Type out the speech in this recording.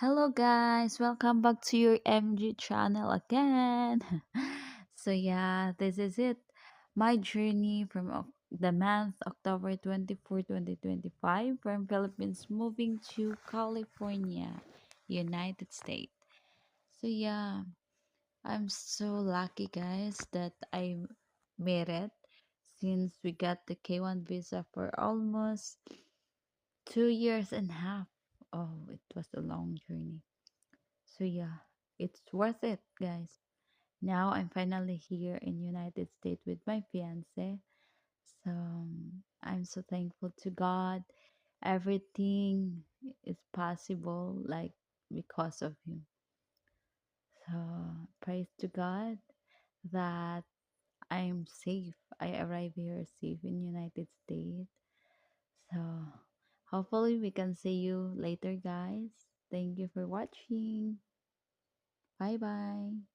Hello guys, welcome back to your MG channel again. This is it. My journey from the month October 24, 2025 from Philippines moving to California, United States. So yeah, I'm so lucky guys that I made it since we got the K1 visa for almost 2 years and a half. Oh, it was a long journey. It's worth it, guys. Now I'm finally here in United States with my fiance. I'm so thankful to God. Everything is possible like because of him. So praise to God that I'm safe. I arrive here safe in United States. So hopefully we can see you later, guys. Thank you for watching. Bye bye.